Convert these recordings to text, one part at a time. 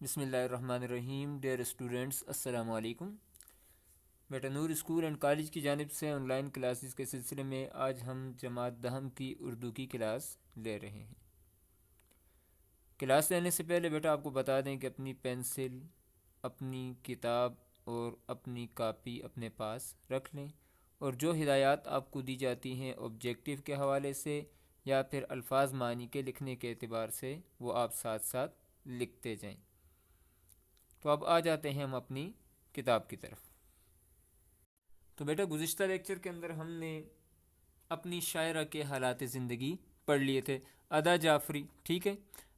بسم اللہ الرحمن الرحیم. ڈیئر اسٹوڈنٹس، السلام علیکم. بیٹا نور اسکول اینڈ کالج کی جانب سے آن لائن کلاسز کے سلسلے میں آج ہم جماعت دہم کی اردو کی کلاس لے رہے ہیں. کلاس لینے سے پہلے بیٹا آپ کو بتا دیں کہ اپنی پینسل، اپنی کتاب اور اپنی کاپی اپنے پاس رکھ لیں، اور جو ہدایات آپ کو دی جاتی ہیں آبجیکٹیو کے حوالے سے یا پھر الفاظ معنی کے لکھنے کے اعتبار سے وہ آپ ساتھ ساتھ لکھتے جائیں. تو اب آ جاتے ہیں ہم اپنی کتاب کی طرف. تو بیٹا گزشتہ لیکچر کے اندر ہم نے اپنی شاعرہ کے حالات زندگی پڑھ لیے تھے. ادا جعفری، ٹھیک ہے.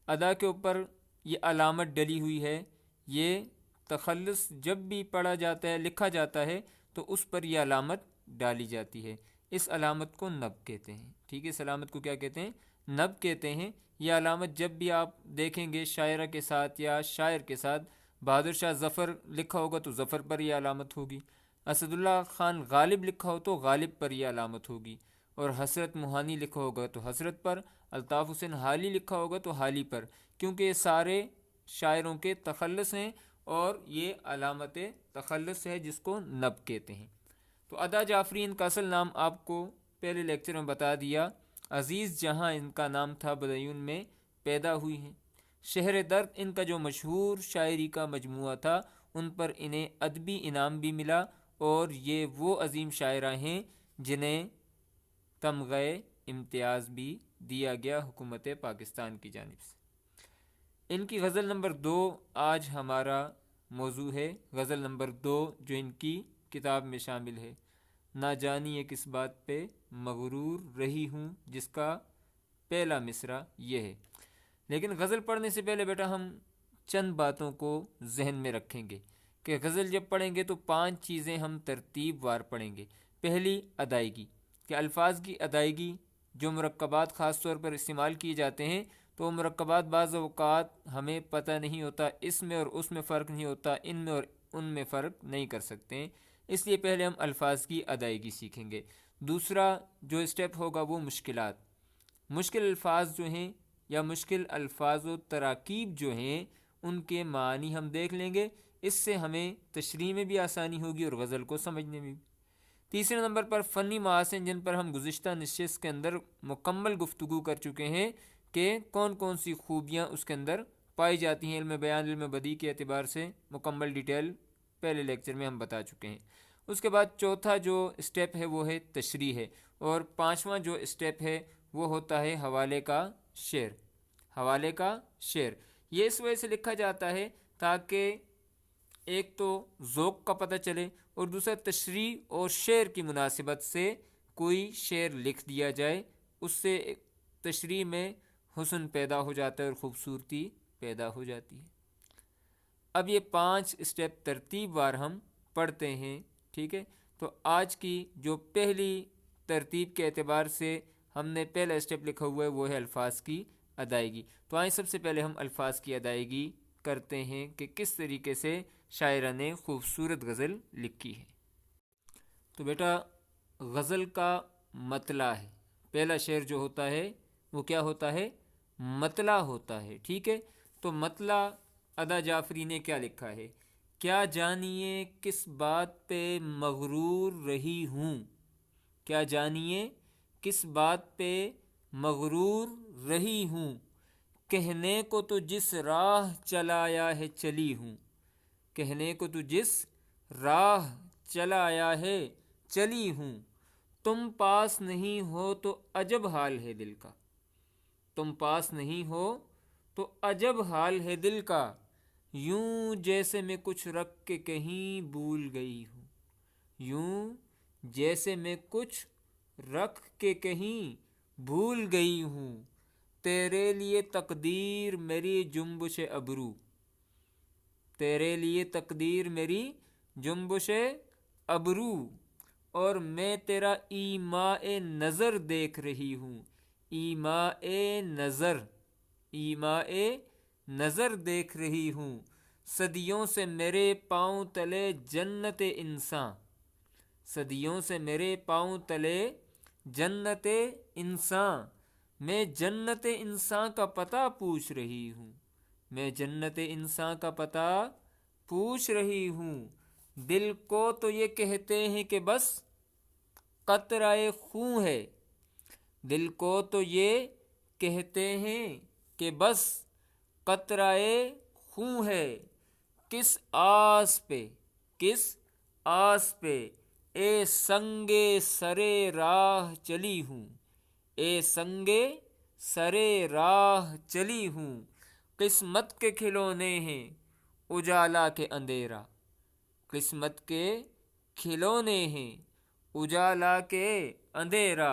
ادا کے اوپر یہ علامت ڈلی ہوئی ہے. یہ تخلص جب بھی پڑھا جاتا ہے، لکھا جاتا ہے، تو اس پر یہ علامت ڈالی جاتی ہے. اس علامت کو نب کہتے ہیں. ٹھیک ہے، اس علامت کو کیا کہتے ہیں؟ نب کہتے ہیں. یہ علامت جب بھی آپ دیکھیں گے شاعرہ کے ساتھ یا شاعر کے ساتھ، بہادر شاہ ظفر لکھا ہوگا تو ظفر پر یہ علامت ہوگی، اسد اللہ خان غالب لکھا ہو تو غالب پر یہ علامت ہوگی، اور حسرت موہانی لکھا ہوگا تو حسرت پر، الطاف حسین حالی لکھا ہوگا تو حالی پر، کیونکہ یہ سارے شاعروں کے تخلص ہیں اور یہ علامت تخلص ہے جس کو نب کہتے ہیں. تو ادا جعفری ان کا اصل نام آپ کو پہلے لیکچر میں بتا دیا. عزیز جہاں ان کا نام تھا، بدیون میں پیدا ہوئی ہیں. شہر درد ان کا جو مشہور شاعری کا مجموعہ تھا، ان پر انہیں ادبی انعام بھی ملا، اور یہ وہ عظیم شاعرہ ہیں جنہیں تمغہ امتیاز بھی دیا گیا حکومت پاکستان کی جانب سے. ان کی غزل نمبر 2 آج ہمارا موضوع ہے. غزل نمبر 2 جو ان کی کتاب میں شامل ہے، نہ جانی یہ کس بات پہ مغرور رہی ہوں، جس کا پہلا مصرع یہ ہے. لیکن غزل پڑھنے سے پہلے بیٹا ہم چند باتوں کو ذہن میں رکھیں گے کہ غزل جب پڑھیں گے تو 5 چیزیں ہم ترتیب وار پڑھیں گے. پہلی، ادائیگی، کہ الفاظ کی ادائیگی. جو مرکبات خاص طور پر استعمال کیے جاتے ہیں تو مرکبات بعض اوقات ہمیں پتہ نہیں ہوتا، اس میں اور اس میں فرق نہیں ہوتا، ان میں اور ان میں فرق نہیں کر سکتے ہیں، اس لیے پہلے ہم الفاظ کی ادائیگی سیکھیں گے. دوسرا جو اسٹیپ ہوگا وہ مشکلات. مشکل الفاظ جو ہیں یا مشکل الفاظ و تراکیب جو ہیں ان کے معنی ہم دیکھ لیں گے. اس سے ہمیں تشریح میں بھی آسانی ہوگی اور غزل کو سمجھنے میں بھی. تیسرے نمبر پر فنی محاسن، جن پر ہم گزشتہ نشست کے اندر مکمل گفتگو کر چکے ہیں کہ کون کون سی خوبیاں اس کے اندر پائی جاتی ہیں. علم بیان، علم بدیع کے اعتبار سے مکمل ڈیٹیل پہلے لیکچر میں ہم بتا چکے ہیں. اس کے بعد چوتھا جو اسٹیپ ہے وہ ہے تشریح ہے، اور پانچواں جو اسٹیپ ہے وہ ہوتا ہے حوالے کا شعر. حوالے کا شعر یہ اس وجہ سے لکھا جاتا ہے تاکہ ایک تو ذوق کا پتہ چلے، اور دوسرا تشریح اور شعر کی مناسبت سے کوئی شعر لکھ دیا جائے، اس سے تشریح میں حسن پیدا ہو جاتا ہے اور خوبصورتی پیدا ہو جاتی ہے. اب یہ 5 اسٹیپ ترتیب وار ہم پڑھتے ہیں. ٹھیک ہے، تو آج کی جو پہلی ترتیب کے اعتبار سے ہم نے پہلا اسٹیپ لکھا ہوا ہے وہ ہے الفاظ کی ادائیگی. تو آئیں سب سے پہلے ہم الفاظ کی ادائیگی کرتے ہیں کہ کس طریقے سے شاعرہ نے خوبصورت غزل لکھی ہے. تو بیٹا غزل کا مطلع ہے. پہلا شعر جو ہوتا ہے وہ کیا ہوتا ہے؟ مطلع ہوتا ہے. ٹھیک ہے، تو مطلع ادا جعفری نے کیا لکھا ہے؟ کیا جانیے کس بات پہ مغرور رہی ہوں. کیا جانیے کس بات پہ مغرور رہی ہوں، کہنے کو تو جس راہ چلایا ہے چلی ہوں. کہنے کو تو جس راہ چلایا ہے چلی ہوں، تم پاس نہیں ہو تو عجب حال ہے دل کا. تم پاس نہیں ہو تو عجب حال ہے دل کا، یوں جیسے میں کچھ رکھ کے کہیں بھول گئی ہوں. یوں جیسے میں کچھ رکھ کے کہیں بھول گئی ہوں، تیرے لیے تقدیر میری جنبش ابرو. تیرے لیے تقدیر میری جنبش ابرو، اور میں تیرا ایماء نظر دیکھ رہی ہوں. ایماء نظر، ایماء نظر دیکھ رہی ہوں. صدیوں سے میرے پاؤں تلے جنت انساں. صدیوں سے میرے پاؤں تلے جنت انساں، میں جنت انساں کا پتہ پوچھ رہی ہوں. میں جنت انسان کا پتہ پوچھ رہی ہوں. دل کو تو یہ کہتے ہیں کہ بس قطرہ خون ہے. دل کو تو یہ کہتے ہیں کہ بس قطرہ خون ہے. کس آس پہ، کس آس پہ اے سنگے سرے راہ چلی ہوں. اے سنگے سرے راہ چلی ہوں. قسمت کے کھلونے ہیں اجالا کے اندھیرا. قسمت کے کھلونے ہیں اجالا کے اندھیرا.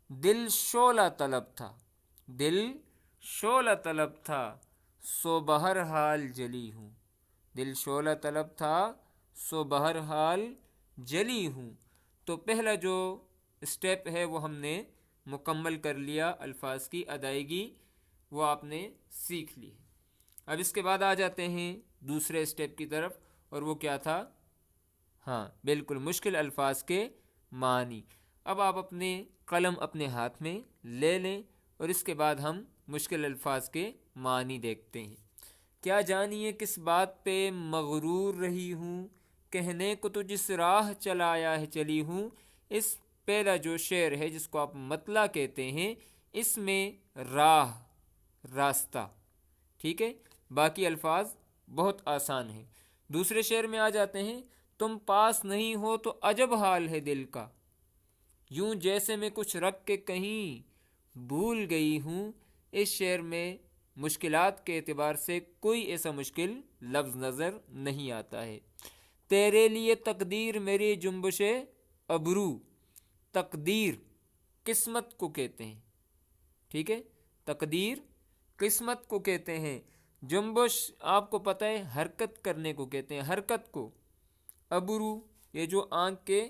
دل شعلہ طلب تھا، دل شعلہ طلب تھا، سو بہرحال جلی ہوں. دل شعلہ طلب تھا، سو بہرحال جلی ہوں. تو پہلا جو اسٹیپ ہے وہ ہم نے مکمل کر لیا. الفاظ کی ادائیگی وہ آپ نے سیکھ لی. اب اس کے بعد آ جاتے ہیں دوسرے اسٹیپ کی طرف، اور وہ کیا تھا؟ ہاں بالکل، مشکل الفاظ کے معنی. اب آپ اپنے قلم اپنے ہاتھ میں لے لیں اور اس کے بعد ہم مشکل الفاظ کے معنی دیکھتے ہیں. کیا جانیے کس بات پہ مغرور رہی ہوں، کہنے کو تو جس راہ چلایا ہے چلی ہوں. اس پہلا جو شعر ہے جس کو آپ مطلع کہتے ہیں، اس میں راہ، راستہ، ٹھیک ہے. باقی الفاظ بہت آسان ہیں. دوسرے شعر میں آ جاتے ہیں. تم پاس نہیں ہو تو عجب حال ہے دل کا، یوں جیسے میں کچھ رکھ کے کہیں بھول گئی ہوں. اس شعر میں مشکلات کے اعتبار سے کوئی ایسا مشکل لفظ نظر نہیں آتا ہے. تیرے لیے تقدیر میری جنبش ابرو. تقدیر قسمت کو کہتے ہیں، ٹھیک ہے. تقدیر قسمت کو کہتے ہیں. جنبش آپ کو پتہ ہے حرکت کرنے کو کہتے ہیں، حرکت کو. ابرو یہ جو آنکھ کے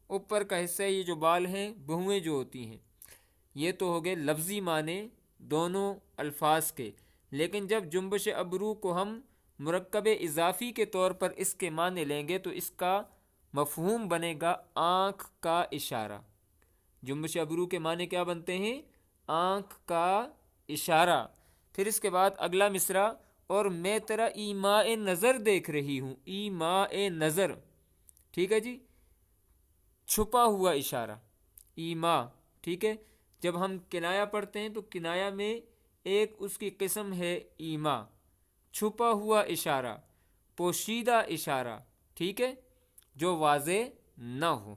اوپر کا حصہ ہے، یہ جو بال ہیں، بھویں جو ہوتی ہیں. یہ تو ہو گئے لفظی معنی دونوں الفاظ کے. لیکن جب جنبش ابرو کو ہم مرکب اضافی کے طور پر اس کے معنی لیں گے تو اس کا مفہوم بنے گا آنکھ کا اشارہ. جنبش ابرو کے معنی کیا بنتے ہیں؟ آنکھ کا اشارہ. پھر اس کے بعد اگلا مصرع، اور میں تیرا ایماء نظر دیکھ رہی ہوں. ایماء نظر، ٹھیک ہے جی، چھپا ہوا اشارہ. ایماء، ٹھیک ہے. جب ہم کنایا پڑھتے ہیں تو کنایا میں ایک اس کی قسم ہے ایماء، چھپا ہوا اشارہ، پوشیدہ اشارہ، ٹھیک ہے، جو واضح نہ ہو.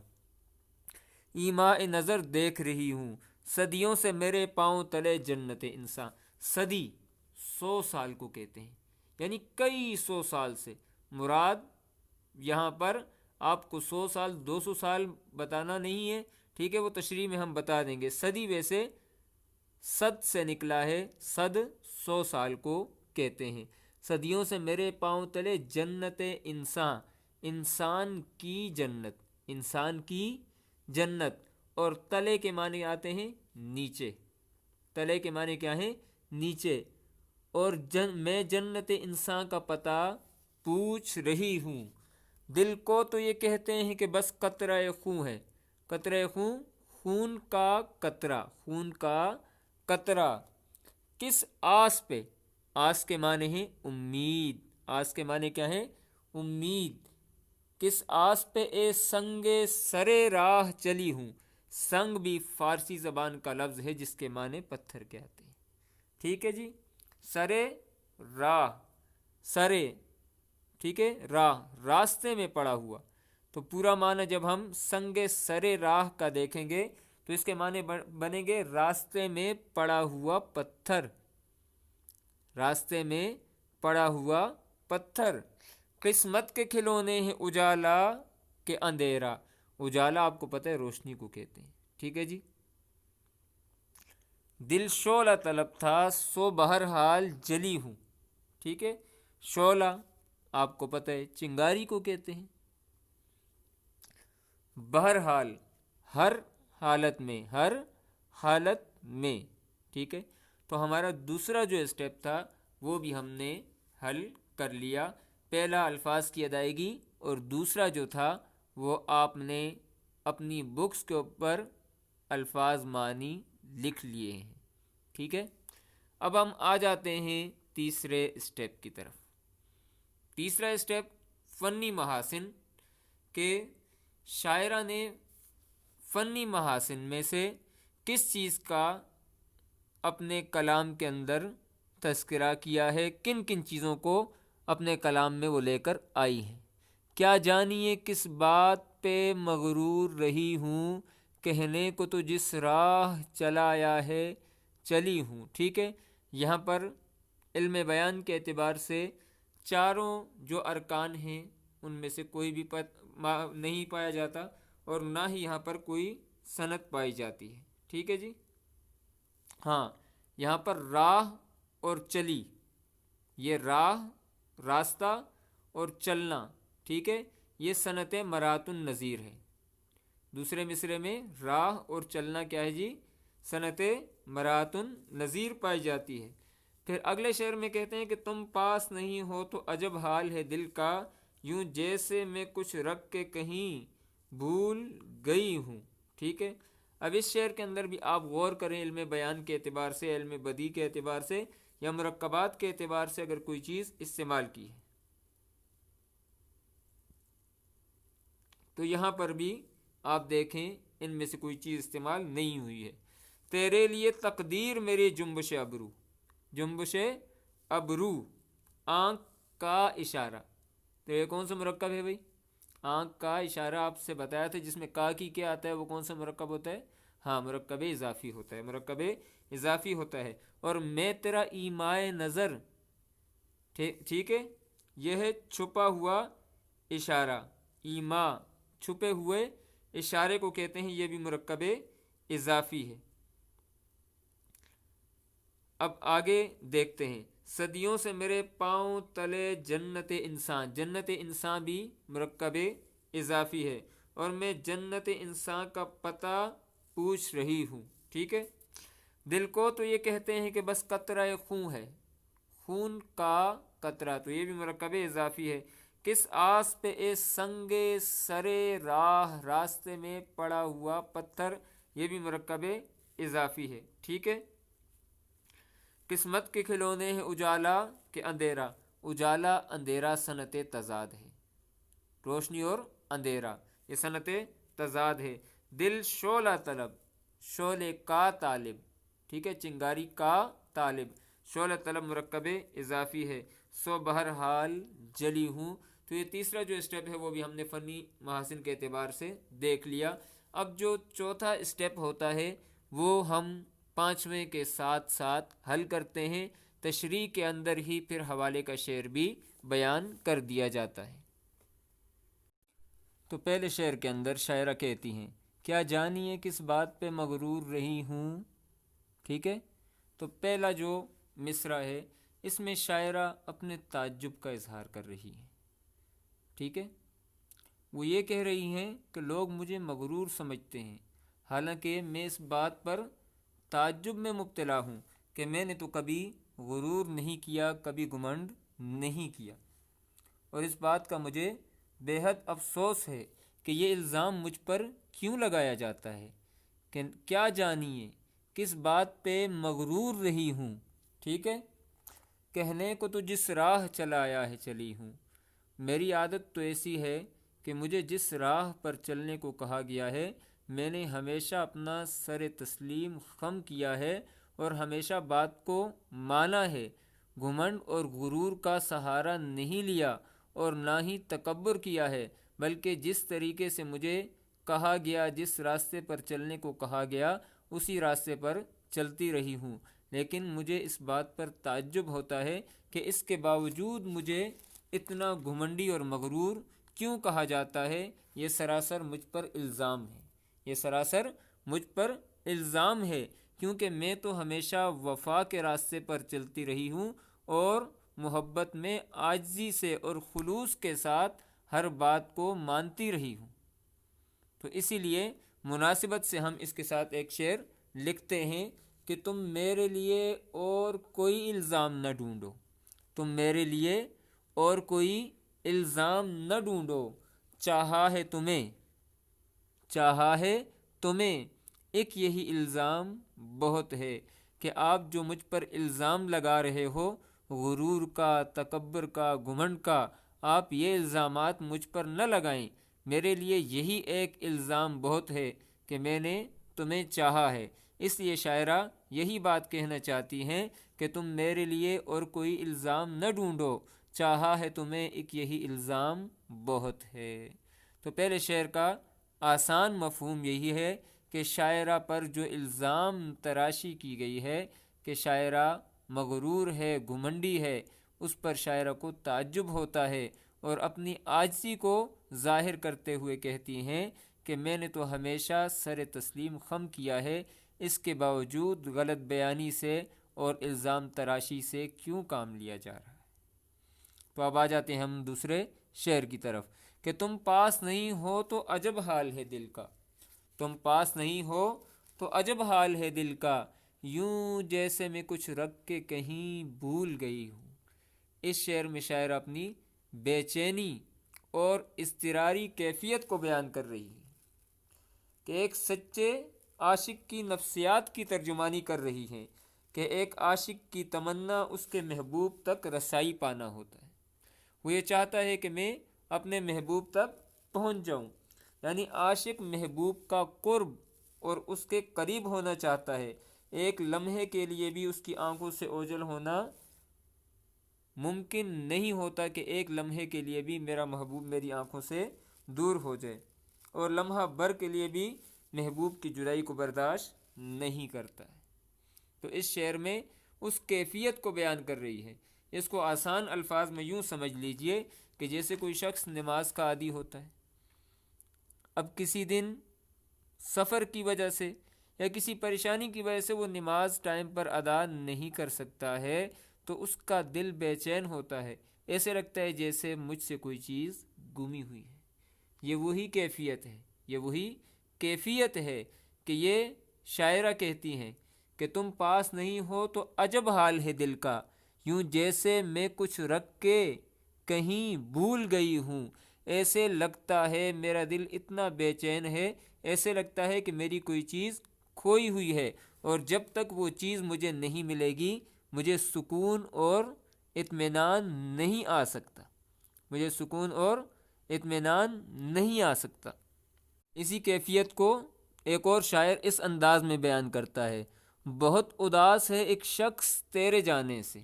ایماء نظر دیکھ رہی ہوں، صدیوں سے میرے پاؤں تلے جنت انسان. صدی 100 سال کو کہتے ہیں، یعنی کئی 100 سال سے. مراد یہاں پر آپ کو 100 سال 200 سال بتانا نہیں ہے، ٹھیک ہے، وہ تشریح میں ہم بتا دیں گے. صدی ویسے صد سے نکلا ہے، صد 100 سال کو کہتے ہیں. صدیوں سے میرے پاؤں تلے جنت انسان، انسان کی جنت، انسان کی جنت. اور تلے کے معنی آتے ہیں نیچے. تلے کے معنی کیا ہیں؟ نیچے. اور میں جنت انسان کا پتہ پوچھ رہی ہوں. دل کو تو یہ کہتے ہیں کہ بس قطرہ خون ہے. قطرہ خون، خون کا قطرہ، خون کا قطرہ. کس آس پہ؟ آس کے معنی ہیں امید. آس کے معنی کیا ہیں؟ امید. کس آس پہ اے سنگے سرے راہ چلی ہوں. سنگ بھی فارسی زبان کا لفظ ہے جس کے معنی پتھر کے آتے ہیں، ٹھیک ہے جی. سرے راہ، سرے، ٹھیک ہے، راہ، راستے میں پڑا ہوا. تو پورا معنی جب ہم سنگ سرے راہ کا دیکھیں گے تو اس کے معنی بنیں گے راستے میں پڑا ہوا پتھر. راستے میں پڑا ہوا پتھر. قسمت کے کھلونے ہیں اجالا کے اندھیرا. اجالا آپ کو پتہ ہے روشنی کو کہتے ہیں، ٹھیک ہے جی. دل شعلہ طلب تھا سو بہرحال جلی ہوں، ٹھیک ہے. شعلہ آپ کو پتہ ہے چنگاری کو کہتے ہیں. بہرحال ہر حالت میں، ہر حالت میں، ٹھیک ہے. تو ہمارا دوسرا جو اسٹیپ تھا وہ بھی ہم نے حل کر لیا. پہلا الفاظ کی ادائیگی، اور دوسرا جو تھا وہ آپ نے اپنی بکس کے اوپر الفاظ معنی لکھ لیے ہیں، ٹھیک ہے. اب ہم آ جاتے ہیں تیسرے اسٹیپ کی طرف۔ تیسرا اسٹیپ فنی محاسن، کہ شاعرہ نے فنی محاسن میں سے کس چیز کا اپنے کلام کے اندر تذکرہ کیا ہے، کن کن چیزوں کو اپنے کلام میں وہ لے کر آئی ہیں۔ کیا جانیے کس بات پہ مغرور رہی ہوں، کہنے کو تو جس راہ چلا آیا ہے چلی ہوں۔ ٹھیک ہے، یہاں پر علم بیان کے اعتبار سے چاروں جو ارکان ہیں ان میں سے کوئی بھی نہیں پایا جاتا، اور نہ ہی یہاں پر کوئی صنعت پائی جاتی ہے۔ ٹھیک ہے جی، ہاں یہاں پر راہ اور چلی، یہ راہ راستہ اور چلنا، ٹھیک ہے، یہ صنعت مرات النظیر ہے۔ دوسرے مصرے میں راہ اور چلنا کیا ہے جی؟ صنعت مرات النظیر پائی جاتی ہے۔ پھر اگلے شعر میں کہتے ہیں کہ تم پاس نہیں ہو تو عجب حال ہے دل کا، یوں جیسے میں کچھ رکھ کے کہیں بھول گئی ہوں۔ ٹھیک ہے، اب اس شعر کے اندر بھی آپ غور کریں، علم بیان کے اعتبار سے، علم بدیع کے اعتبار سے یا مرکبات کے اعتبار سے اگر کوئی چیز استعمال کی ہے تو یہاں پر بھی آپ دیکھیں ان میں سے کوئی چیز استعمال نہیں ہوئی ہے۔ تیرے لیے تقدیر میری جنبش ابرو، جنبش ابرو، آنکھ کا اشارہ، تو یہ کون سا مرکب ہے بھائی؟ آنکھ کا اشارہ آپ سے بتایا تھا، جس میں کا کی کیا آتا ہے، وہ کون سا مرکب ہوتا ہے؟ ہاں، مرکب اضافی ہوتا ہے، مرکب اضافی ہوتا ہے۔ اور میں تیرا ایمائے نظر، ٹھیک ہے، یہ ہے چھپا ہوا اشارہ، ایما چھپے ہوئے اشارے کو کہتے ہیں، یہ بھی مرکب اضافی ہے۔ اب آگے دیکھتے ہیں، صدیوں سے میرے پاؤں تلے جنت انسان، جنت انسان بھی مرکب اضافی ہے، اور میں جنت انسان کا پتہ پوچھ رہی ہوں۔ ٹھیک ہے، دل کو تو یہ کہتے ہیں کہ بس قطرہ خون ہے، خون کا قطرہ، تو یہ بھی مرکب اضافی ہے۔ کس آس پہ اے سنگ سرے راہ، راستے میں پڑا ہوا پتھر، یہ بھی مرکب اضافی ہے۔ ٹھیک ہے، قسمت کے کھلونے ہیں اجالا کہ اندھیرا، اجالا اندھیرا صنعت تضاد ہے، روشنی اور اندھیرا یہ صنعت تضاد ہے۔ دل شعلہ طلب، شعلے کا طالب، ٹھیک ہے، چنگاری کا طالب، شعلہ طلب مرکب اضافی ہے۔ سو بہرحال جلی ہوں، تو یہ تیسرا جو اسٹیپ ہے وہ بھی ہم نے فنی محاسن کے اعتبار سے دیکھ لیا۔ اب جو چوتھا اسٹیپ ہوتا ہے وہ ہم پانچویں کے ساتھ ساتھ حل کرتے ہیں، تشریح کے اندر ہی پھر حوالے کا شعر بھی بیان کر دیا جاتا ہے۔ تو پہلے شعر کے اندر شاعرہ کہتی ہیں، کیا جانیے کس بات پہ مغرور رہی ہوں، ٹھیک ہے، تو پہلا جو مصرع ہے اس میں شاعرہ اپنے تعجب کا اظہار کر رہی ہے۔ ٹھیک ہے، وہ یہ کہہ رہی ہیں کہ لوگ مجھے مغرور سمجھتے ہیں، حالانکہ میں اس بات پر تعجب میں مبتلا ہوں کہ میں نے تو کبھی غرور نہیں کیا، کبھی گھمنڈ نہیں کیا، اور اس بات کا مجھے بے حد افسوس ہے کہ یہ الزام مجھ پر کیوں لگایا جاتا ہے، کہ کیا جانیے کس بات پہ مغرور رہی ہوں۔ ٹھیک ہے، کہنے کو تو جس راہ چلا آیا ہے چلی ہوں، میری عادت تو ایسی ہے کہ مجھے جس راہ پر چلنے کو کہا گیا ہے میں نے ہمیشہ اپنا سر تسلیم خم کیا ہے اور ہمیشہ بات کو مانا ہے، گھمنڈ اور غرور کا سہارا نہیں لیا اور نہ ہی تکبر کیا ہے، بلکہ جس طریقے سے مجھے کہا گیا، جس راستے پر چلنے کو کہا گیا اسی راستے پر چلتی رہی ہوں۔ لیکن مجھے اس بات پر تعجب ہوتا ہے کہ اس کے باوجود مجھے اتنا گھمنڈی اور مغرور کیوں کہا جاتا ہے۔ یہ سراسر مجھ پر الزام ہے، یہ سراسر مجھ پر الزام ہے، کیونکہ میں تو ہمیشہ وفا کے راستے پر چلتی رہی ہوں اور محبت میں عاجزی سے اور خلوص کے ساتھ ہر بات کو مانتی رہی ہوں۔ تو اسی لیے مناسبت سے ہم اس کے ساتھ ایک شعر لکھتے ہیں کہ تم میرے لیے اور کوئی الزام نہ ڈھونڈو، تم میرے لیے اور کوئی الزام نہ ڈھونڈو، چاہا ہے تمہیں، چاہا ہے تمہیں، ایک یہی الزام بہت ہے کہ آپ جو مجھ پر الزام لگا رہے ہو غرور کا، تکبر کا، گھمنڈ کا آپ یہ الزامات مجھ پر نہ لگائیں۔ میرے لیے یہی ایک الزام بہت ہے کہ میں نے تمہیں چاہا ہے۔ اس لیے شاعرہ یہی بات کہنا چاہتی ہیں کہ تم میرے لیے اور کوئی الزام نہ ڈھونڈو، چاہا ہے تمہیں ایک یہی الزام بہت ہے۔ تو پہلے شعر کا آسان مفہوم یہی ہے کہ شاعرہ پر جو الزام تراشی کی گئی ہے کہ شاعرہ مغرور ہے، گھمنڈی ہے، اس پر شاعرہ کو تعجب ہوتا ہے اور اپنی عاجزی کو ظاہر کرتے ہوئے کہتی ہیں کہ میں نے تو ہمیشہ سر تسلیم خم کیا ہے، اس کے باوجود غلط بیانی سے اور الزام تراشی سے کیوں کام لیا جا رہا ہے۔ تو اب آ جاتے ہیں ہم دوسرے شعر کی طرف کہ تم پاس نہیں ہو تو عجب حال ہے دل کا، تم پاس نہیں ہو تو عجب حال ہے دل کا، یوں جیسے میں کچھ رکھ کے کہیں بھول گئی ہوں۔ اس شعر میں شاعر اپنی بے چینی اور اضطراری کیفیت کو بیان کر رہی ہے کہ ایک سچے عاشق کی نفسیات کی ترجمانی کر رہی ہے کہ ایک عاشق کی تمنا اس کے محبوب تک رسائی پانا ہوتا ہے۔ وہ یہ چاہتا ہے کہ میں اپنے محبوب تک پہنچ جاؤں، یعنی عاشق محبوب کا قرب اور اس کے قریب ہونا چاہتا ہے۔ ایک لمحے کے لیے بھی اس کی آنکھوں سے اوجھل ہونا ممکن نہیں ہوتا کہ ایک لمحے کے لیے بھی میرا محبوب میری آنکھوں سے دور ہو جائے، اور لمحہ بھر کے لیے بھی محبوب کی جدائی کو برداشت نہیں کرتا ہے۔ تو اس شعر میں اس کیفیت کو بیان کر رہی ہے۔ اس کو آسان الفاظ میں یوں سمجھ لیجئے کہ جیسے کوئی شخص نماز کا عادی ہوتا ہے، اب کسی دن سفر کی وجہ سے یا کسی پریشانی کی وجہ سے وہ نماز ٹائم پر ادا نہیں کر سکتا ہے تو اس کا دل بے چین ہوتا ہے، ایسے لگتا ہے جیسے مجھ سے کوئی چیز گمی ہوئی ہے۔ یہ وہی کیفیت ہے، یہ وہی کیفیت ہے کہ یہ شاعرہ کہتی ہیں کہ تم پاس نہیں ہو تو عجب حال ہے دل کا، یوں جیسے میں کچھ رکھ کے کہیں بھول گئی ہوں۔ ایسے لگتا ہے میرا دل اتنا بے چین ہے، ایسے لگتا ہے کہ میری کوئی چیز کھوئی ہوئی ہے، اور جب تک وہ چیز مجھے نہیں ملے گی مجھے سکون اور اطمینان نہیں آ سکتا، مجھے سکون اور اطمینان نہیں آ سکتا۔ اسی کیفیت کو ایک اور شاعر اس انداز میں بیان کرتا ہے: بہت اداس ہے ایک شخص تیرے جانے سے،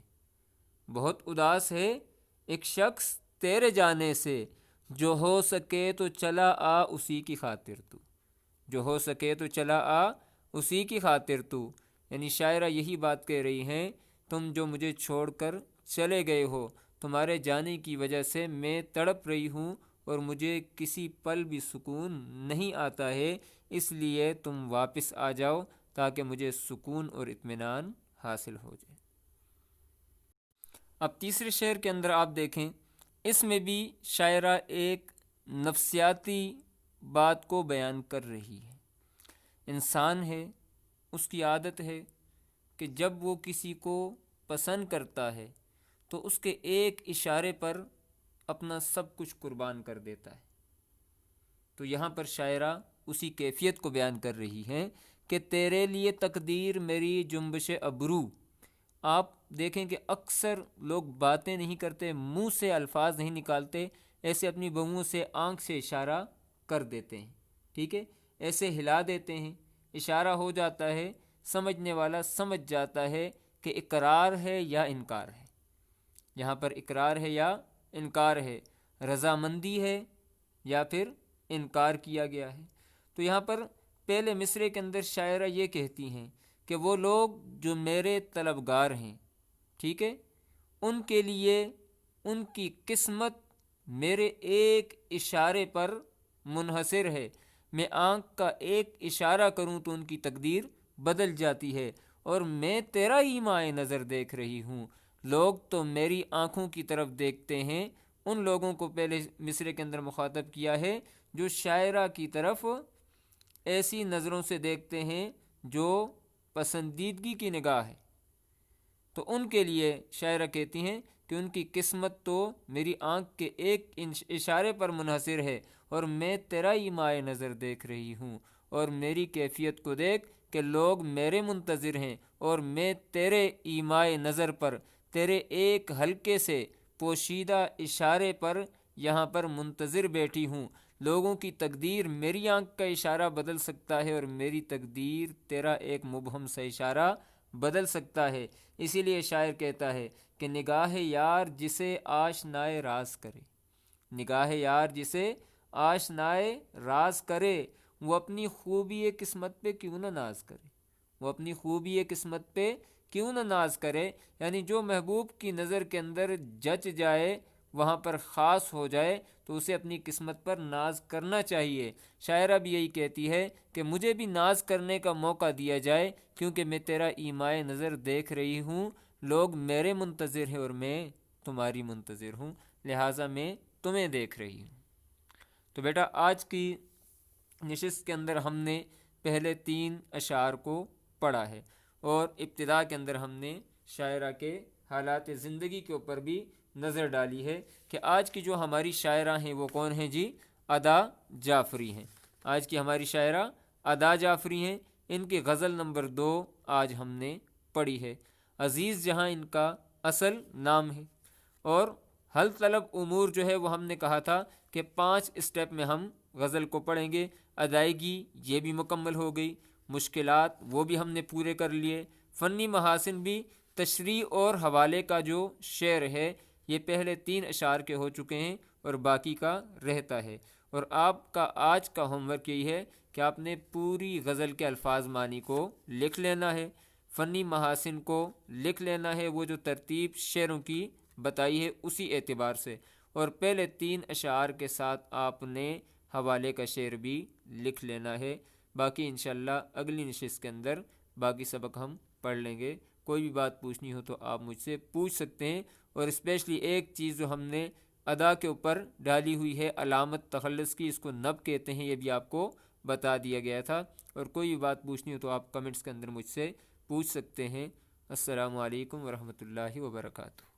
بہت اداس ہے ایک شخص تیرے جانے سے، جو ہو سکے تو چلا آ اسی کی خاطر تو، جو ہو سکے تو چلا آ اسی کی خاطر تو۔ یعنی شاعرہ یہی بات کہہ رہی ہیں تم جو مجھے چھوڑ کر چلے گئے ہو، تمہارے جانے کی وجہ سے میں تڑپ رہی ہوں اور مجھے کسی پل بھی سکون نہیں آتا ہے، اس لیے تم واپس آ جاؤ تاکہ مجھے سکون اور اطمینان حاصل ہو جائے۔ اب تیسرے شعر کے اندر آپ دیکھیں، اس میں بھی شاعرہ ایک نفسیاتی بات کو بیان کر رہی ہے۔ انسان ہے، اس کی عادت ہے کہ جب وہ کسی کو پسند کرتا ہے تو اس کے ایک اشارے پر اپنا سب کچھ قربان کر دیتا ہے۔ تو یہاں پر شاعرہ اسی کیفیت کو بیان کر رہی ہیں کہ تیرے لیے تقدیر میری جنبش ابرو۔ آپ دیکھیں کہ اکثر لوگ باتیں نہیں کرتے، منہ سے الفاظ نہیں نکالتے، ایسے اپنی بہوؤں سے آنکھ سے اشارہ کر دیتے ہیں، ٹھیک ہے، ایسے ہلا دیتے ہیں، اشارہ ہو جاتا ہے، سمجھنے والا سمجھ جاتا ہے کہ اقرار ہے یا انکار ہے، یہاں پر اقرار ہے یا انکار ہے، رضامندی ہے یا پھر انکار کیا گیا ہے۔ تو یہاں پر پہلے مصرعے کے اندر شاعرہ یہ کہتی ہیں کہ وہ لوگ جو میرے طلبگار ہیں، ٹھیک ہے، ان کے لیے ان کی قسمت میرے ایک اشارے پر منحصر ہے۔ میں آنکھ کا ایک اشارہ کروں تو ان کی تقدیر بدل جاتی ہے، اور میں تیرا ہی مائع نظر دیکھ رہی ہوں۔ لوگ تو میری آنکھوں کی طرف دیکھتے ہیں، ان لوگوں کو پہلے مصرعے کے اندر مخاطب کیا ہے جو شاعرہ کی طرف ایسی نظروں سے دیکھتے ہیں جو پسندیدگی کی نگاہ ہے۔ تو ان کے لیے شاعرہ کہتی ہیں کہ ان کی قسمت تو میری آنکھ کے ایک اشارے پر منحصر ہے، اور میں تیرا ہی مائع نظر دیکھ رہی ہوں، اور میری کیفیت کو دیکھ کہ لوگ میرے منتظر ہیں، اور میں تیرے ایمائے نظر پر، تیرے ایک ہلکے سے پوشیدہ اشارے پر یہاں پر منتظر بیٹھی ہوں۔ لوگوں کی تقدیر میری آنکھ کا اشارہ بدل سکتا ہے، اور میری تقدیر تیرا ایک مبہم سا اشارہ بدل سکتا ہے۔ اسی لیے شاعر کہتا ہے کہ نگاہ یار جسے آشنائے راز کرے، نگاہ یار جسے آشنائے راز کرے، وہ اپنی خوبی قسمت پہ کیوں نہ ناز کرے، وہ اپنی خوبی قسمت پہ کیوں نہ ناز کرے۔ یعنی جو محبوب کی نظر کے اندر جچ جائے، وہاں پر خاص ہو جائے، تو اسے اپنی قسمت پر ناز کرنا چاہیے۔ شاعرہ بھی یہی کہتی ہے کہ مجھے بھی ناز کرنے کا موقع دیا جائے، کیونکہ میں تیرا ایمائے نظر دیکھ رہی ہوں، لوگ میرے منتظر ہیں اور میں تمہاری منتظر ہوں، لہٰذا میں تمہیں دیکھ رہی ہوں۔ تو بیٹا آج کی نشست کے اندر ہم نے پہلے 3 اشعار کو پڑھا ہے، اور ابتدا کے اندر ہم نے شاعرہ کے حالات زندگی کے اوپر بھی نظر ڈالی ہے کہ آج کی جو ہماری شاعرہ ہیں وہ کون ہیں جی؟ ادا جعفری ہیں۔ آج کی ہماری شاعرہ ادا جعفری ہیں۔ ان کی غزل نمبر 2 آج ہم نے پڑھی ہے۔ عزیز جہاں ان کا اصل نام ہے، اور حل طلب امور جو ہے وہ ہم نے کہا تھا کہ 5 اسٹیپ میں ہم غزل کو پڑھیں گے۔ ادائیگی یہ بھی مکمل ہو گئی، مشکلات وہ بھی ہم نے پورے کر لیے، فنی محاسن بھی، تشریح اور حوالے کا جو شعر ہے یہ پہلے 3 اشعار کے ہو چکے ہیں، اور باقی کا رہتا ہے۔ اور آپ کا آج کا ہوم ورک یہی ہے کہ آپ نے پوری غزل کے الفاظ معنی کو لکھ لینا ہے، فنی محاسن کو لکھ لینا ہے، وہ جو ترتیب شعروں کی بتائی ہے اسی اعتبار سے، اور پہلے 3 اشعار کے ساتھ آپ نے حوالے کا شعر بھی لکھ لینا ہے۔ باقی انشاءاللہ اگلی نشست کے اندر باقی سبق ہم پڑھ لیں گے۔ کوئی بھی بات پوچھنی ہو تو آپ مجھ سے پوچھ سکتے ہیں، اور اسپیشلی ایک چیز جو ہم نے ادا کے اوپر ڈالی ہوئی ہے علامت تخلص کی، اس کو نب کہتے ہیں، یہ بھی آپ کو بتا دیا گیا تھا۔ اور کوئی بھی بات پوچھنی ہو تو آپ کمنٹس کے اندر مجھ سے پوچھ سکتے ہیں۔ السلام علیکم ورحمۃ اللہ وبرکاتہ۔